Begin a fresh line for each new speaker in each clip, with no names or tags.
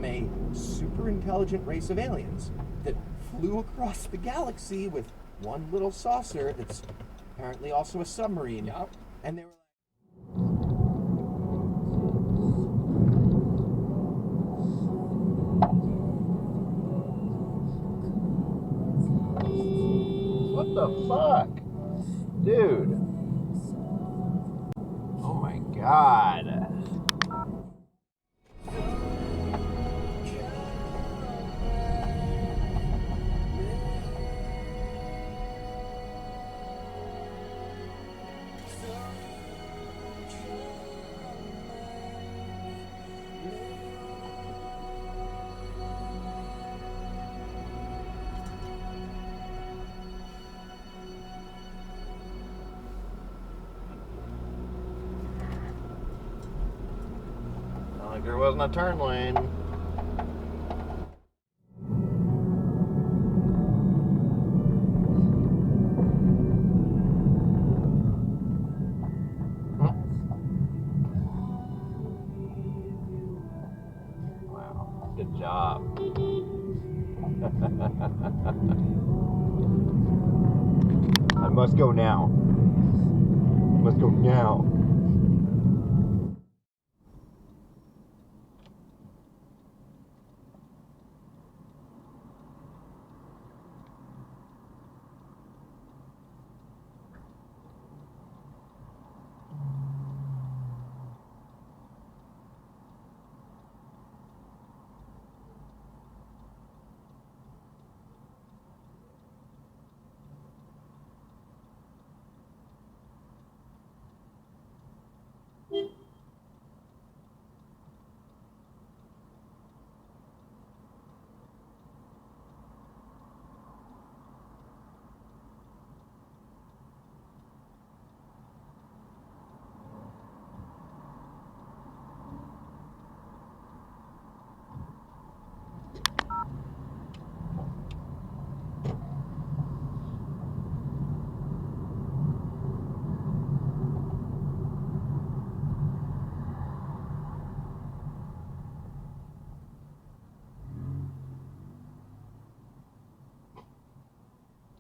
from a super intelligent race of aliens that flew across the galaxy with one little saucer that's apparently also a submarine.
Yup.
And they were
What the fuck? Dude. Oh my god. Like there wasn't a turn lane. Wow, good job. I must go now. Must go now.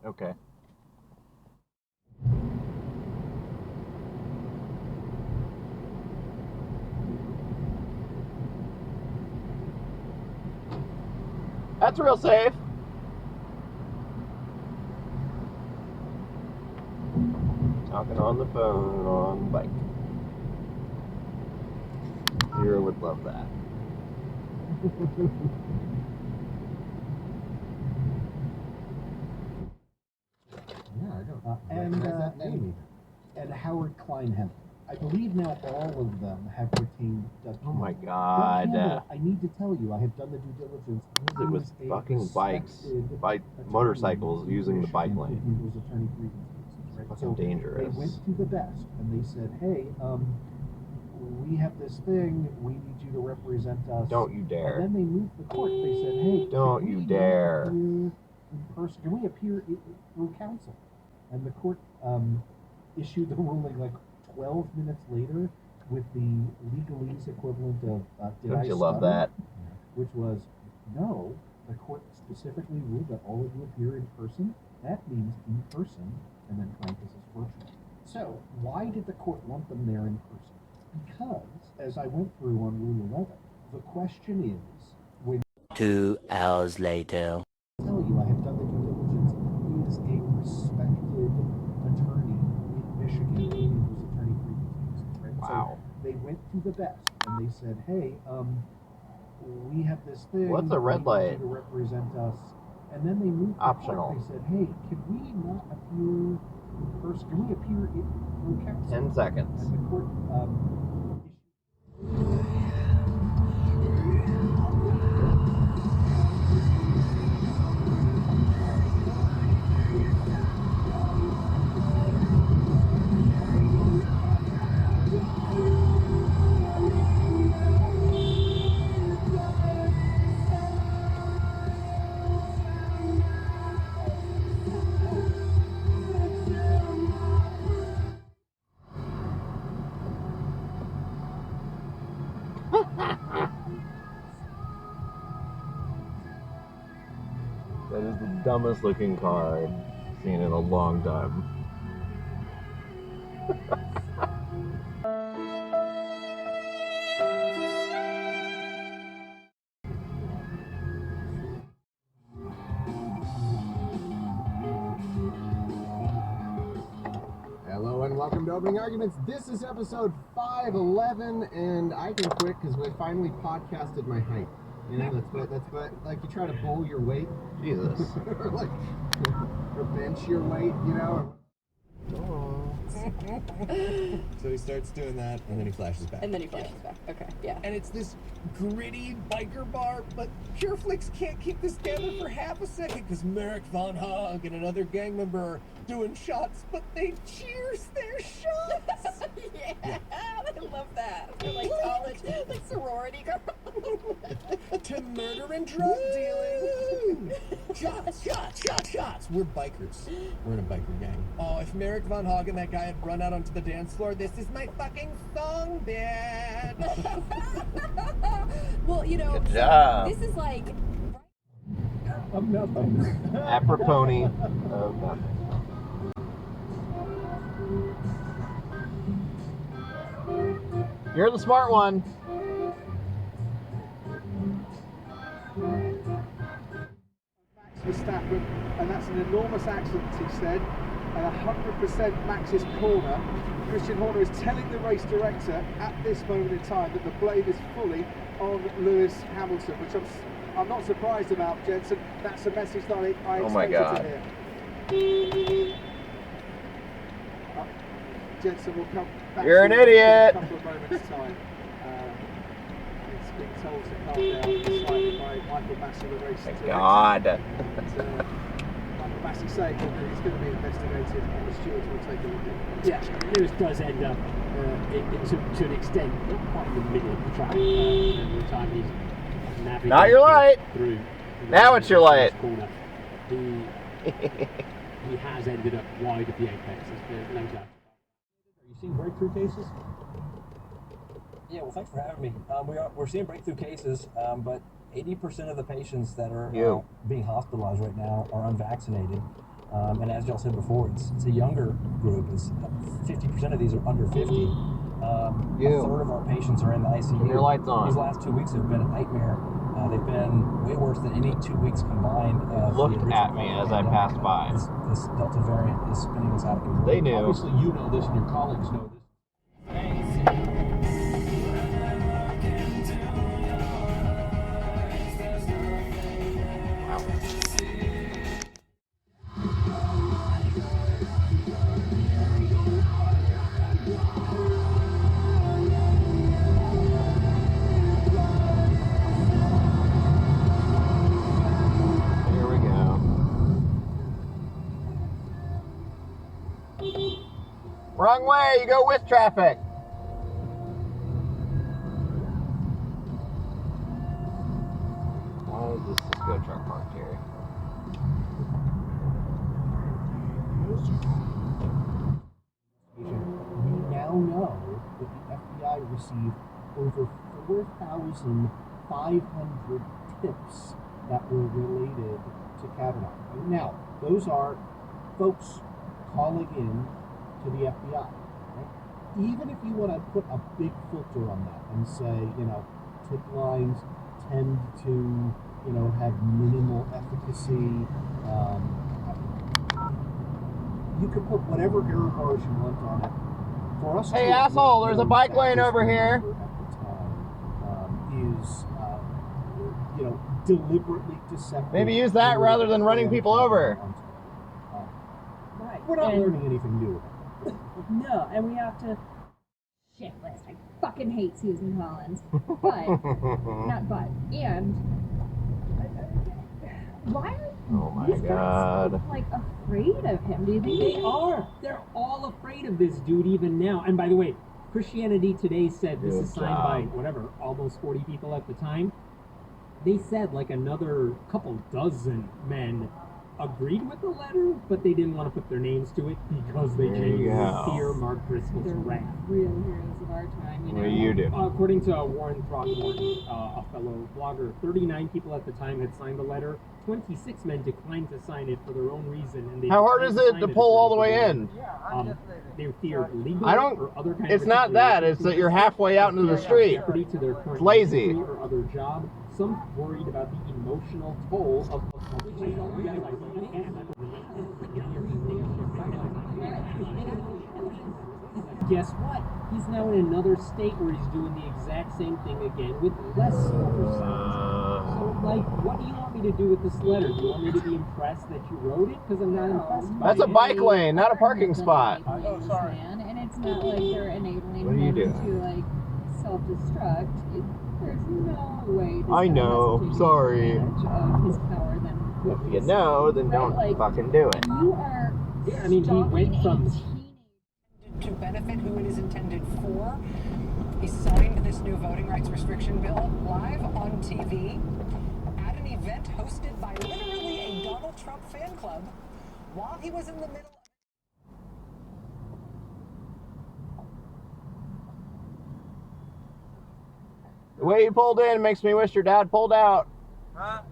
Okay. That's real safe. Talking on the phone on the bike. Zero would love that.
Yeah, I don't recognize that name either. And Howard Kleinhemp. I believe now all of them have retained Doug
Oh my
Campbell.
god.
Doug Campbell, I need to tell you, I have done the due diligence.
It was fucking bikes, motorcycles using the bike lane.
Right?
Fucking dangerous.
They went to the desk and they said, hey, we have this thing, we need you to represent us.
Don't you dare.
And then they moved the court. They said, hey,
don't you dare.
In person? Can we appear through counsel? And the court issued the ruling like 12 minutes later with the legalese equivalent of did
Don't
I
you love
stutter?
that?
Which was, no, the court specifically ruled that all of you appear in person. That means in person, and then parenthesis virtual. So, why did the court want them there in person? Because, as I went through on Rule 11, the question is, when
2 hours later.
I tell you I have done the due diligence, he is a respected attorney in Michigan, he was attorney previously. Right?
Wow.
So they went to the desk and they said, hey, we have this thing.
What's a red
we need
light?
you to represent us. And then they moved the
Optional.
court. They said, hey, can we not appear in person? Can we appear through counsel?
10 seconds.
And the court
That is the dumbest looking card I've seen in a long time.
Hello and welcome to Opening Arguments. This is episode 511, and I can quit because I finally podcasted my height. You know, that's what, like you try to bowl your weight.
Jesus.
or bench your weight, you know.
So he starts doing that, and then he flashes back.
And then he flashes back. Okay, yeah.
And it's this gritty biker bar, but Pureflix can't keep this together for half a second because Merrick Von Hog and another gang member are doing shots, but they cheers their shots.
Yeah, I love that. They're like college, like sorority girls.
To murder and drug dealing. Shots, shots, shots, shots. We're bikers. We're in a biker gang. Oh, if Merrick Von Hog and that guy had run out onto the dance floor, this is my fucking song, bitch.
Well, you know,
Good job.
this is like...
Of nothing.
Apropos of nothing. You're the smart one.
Verstappen, and that's an enormous accident, he said, and 100% Max's corner. Christian Horner is telling the race director at this moment in time that the blame is fully on Lewis Hamilton, which I'm not surprised about, Jensen. That's a message that I
Oh my
expected
God.
to hear. Jensen will come back
You're an
to you
idiot.
in a couple of moments' time. It's being told to calm down slightly by Michael Massey, the race
Thank
director.
God.
Michael Massey saying that he's going to be investigated and the stewards will take a look at it.
Yeah, Lewis does end up, to an extent, not quite in the middle of the track. The time he's navigating
Now you're light.
through.
Now it's your light.
Corner. He has ended up wide of the apex. There's no doubt. Are you seeing breakthrough cases?
Yeah, well, thanks for having me. We're seeing breakthrough cases, but 80% of the patients that are being hospitalized right now are unvaccinated. And as y'all said before, it's a younger group. It's 50% of these are under 50. A third of our patients are in the ICU.
Turn your lights on.
These last 2 weeks have been a nightmare. They've been way worse than any 2 weeks combined.
Looked at me as I passed by.
This Delta variant is spinning us out of control.
They knew.
Obviously, you know this and your colleagues know this.
Here we go. Wrong way, you go with traffic. Why is this Cisco truck parked here?
We now know that the FBI received over 4,500 tips that were related to Kavanaugh. Now, those are folks calling in to the FBI. Right? Even if you want to put a big filter on that and say, tip lines tend to, have minimal efficacy. You can put whatever error bars you want on it. For us,
Hey,
to
asshole, there's a bike lane
that
over
this
here.
at the time is, deliberately deceptive.
Maybe use that rather than running people over.
Right.
We're not
And-
learning anything new.
No, and we have to shit list. I fucking hate Susan Collins. But not but. And why are
Oh my
these guys
God.
so, like afraid of him? Do you think
They are. They're all afraid of this dude even now. And by the way, Christianity Today said this
Good
is signed by
job.
whatever, almost 40 people at the time. They said like another couple dozen men agreed with the letter, but they didn't want to put their names to it because they genuinely fear Mark Driscoll's wrath.
Real heroes of our time, you know.
What do you do?
According to Warren Throckmorton, a fellow blogger, 39 people at the time had signed the letter. 26 men declined to sign it for their own reason. And they
How hard is it to pull all the way in?
They feared legal or other kinds
It's
of
not that. It's that you're halfway out into the street.
To their current
It's lazy.
or other job. Some worried about the emotional toll of Guess what? He's now in another state where he's doing the exact same thing again with less oversight. So, like, what do you want me to do with this letter? Do you want me to be impressed that you wrote it? Because I'm not impressed by it.
That's a bike lane, not a parking spot.
Oh, sorry. And it's not like they're enabling
What are you
him
doing?
to, like, self-destruct. There's no way to
I know, sorry.
of his power than
If you know, then don't fucking do it.
You are.
Yeah, I mean, he went from
to benefit who it is intended for. He signed this new voting rights restriction bill live on TV at an event hosted by literally a Donald Trump fan club while he was in the middle
The way he pulled in makes me wish your dad pulled out.
Huh?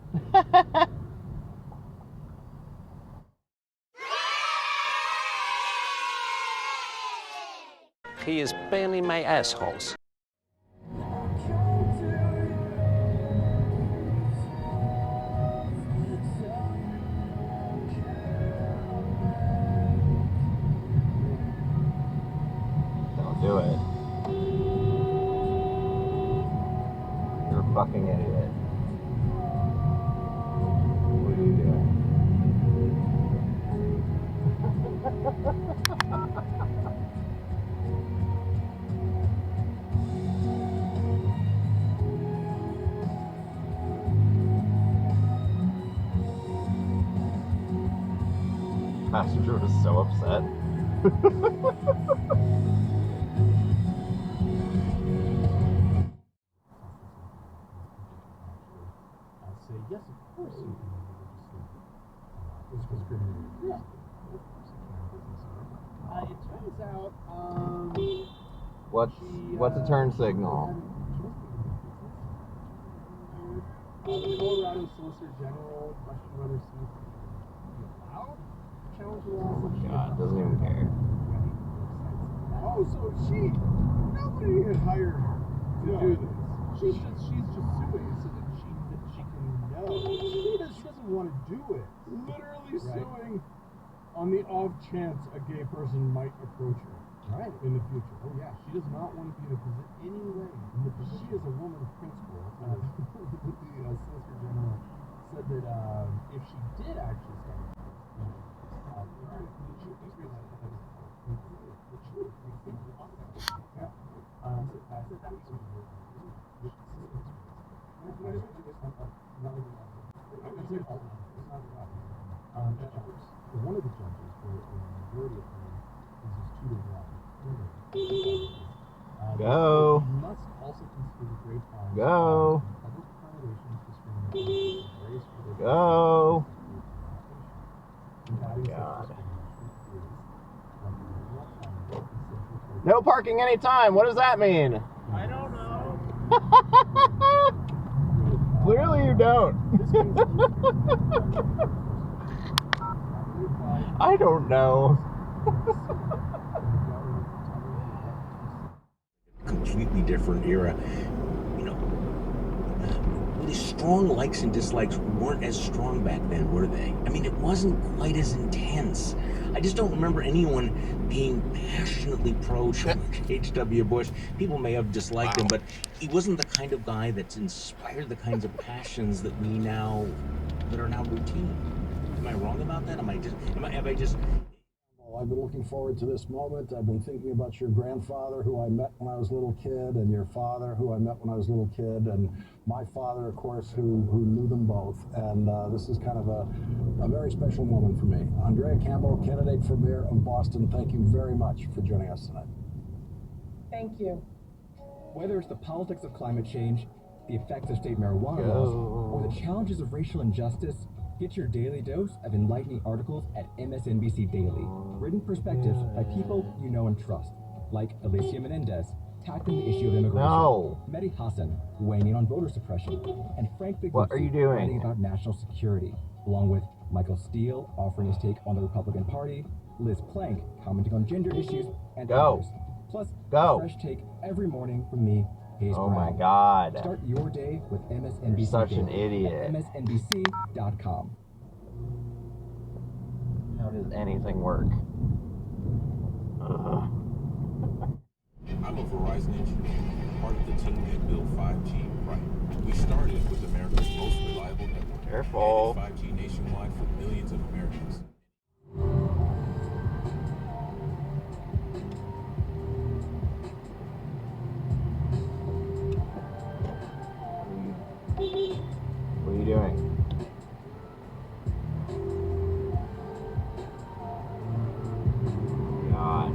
He is barely my assholes.
Don't do it. You're a fucking idiot. What are you doing? Passenger was so upset.
I'll say, yes, of course you can discriminate. Yeah. It turns out,
What's a turn signal?
The Colorado Solicitor General questioned whether Smith be allowed to challenge the law.
God, doesn't even care.
Oh, so nobody had hired her to do this. She's just suing so that she can know. She doesn't want to do it. Literally suing on the off chance a gay person might approach her. Right. In the future. Oh yeah, she does not want to be in a position anyway. She is a woman of principle. The Solicitor General said that if she did actually start one of the judges for a majority of them is just 2-1.
Go.
You must also consider great crimes.
Go.
Public accommodations, discrimination, race, religion,
Go.
God.
No parking anytime. What does that mean?
I don't know.
Clearly you don't. I don't know.
Completely different era. You know, really strong likes and dislikes weren't as strong back then, were they? I mean, it wasn't quite as intense. I just don't remember anyone being passionately pro H.W. Bush. People may have disliked him, but he wasn't the kind of guy that's inspired the kinds of passions that are now routine. Am I wrong about that? Have I just...
Well, I've been looking forward to this moment. I've been thinking about your grandfather, who I met when I was a little kid, and your father, who I met when I was a little kid, and my father, of course, who knew them both. And this is kind of a very special moment for me. Andrea Campbell, candidate for mayor of Boston, thank you very much for joining us tonight.
Thank you.
Whether it's the politics of climate change, the effects of state marijuana laws, or the challenges of racial injustice, Get your daily dose of enlightening articles at MSNBC Daily. Written perspectives by people you know and trust, like Alicia Menendez, tackling the issue of immigration.
No.
Mehdi Hassan, weighing in on voter suppression. And Frank Biglisi,
What are you doing?
writing about national security, along with Michael Steele offering his take on the Republican Party, Liz Plank commenting on gender issues, and others. Plus, a fresh take every morning from me, Hayes
Oh
Brown.
my God.
Start your day with MSNBC.
You're such an
Daily
idiot.
at MSNBC.com.
How does anything work?
I'm a Verizon engineer, part of the team that built 5G right. We started with America's most reliable network.
Careful.
And 5G nationwide for millions of Americans.
What are you doing? God.